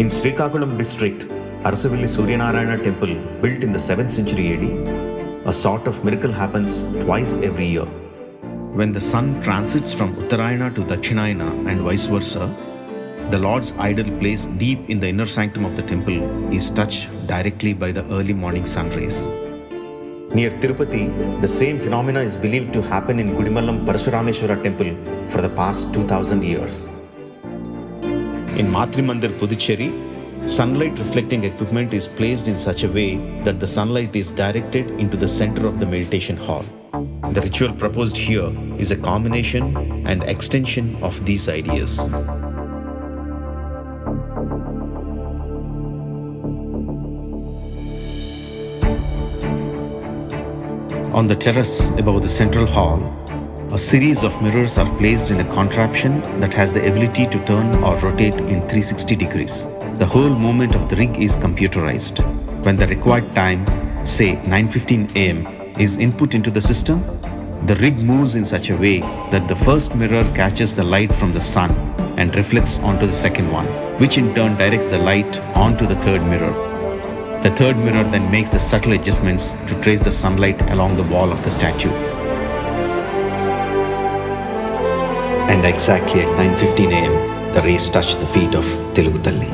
In Srikakulam district, Arasavilli Suryanarayana temple, built in the 7th century AD, a sort of miracle happens twice every year. When the sun transits from Uttarayana to Dakshinayana and vice versa, the Lord's idol placed deep in the inner sanctum of the temple is touched directly by the early morning sun rays. Near Tirupati, the same phenomena is believed to happen in Gudimallam Parasurameshwara temple for the past 2000 years. In Matrimandir, Puducherry, sunlight reflecting equipment is placed in such a way that the sunlight is directed into the center of the meditation hall. The ritual proposed here is a combination and extension of these ideas. On the terrace above the central hall, a series of mirrors are placed in a contraption that has the ability to turn or rotate in 360 degrees. The whole movement of the rig is computerized. When the required time, say 9:15 am, is input into the system, the rig moves in such a way that the first mirror catches the light from the sun and reflects onto the second one, which in turn directs the light onto the third mirror. The third mirror then makes the subtle adjustments to trace the sunlight along the wall of the statue. And exactly at 9:15 am, the rays touch the feet of Telugu Talli.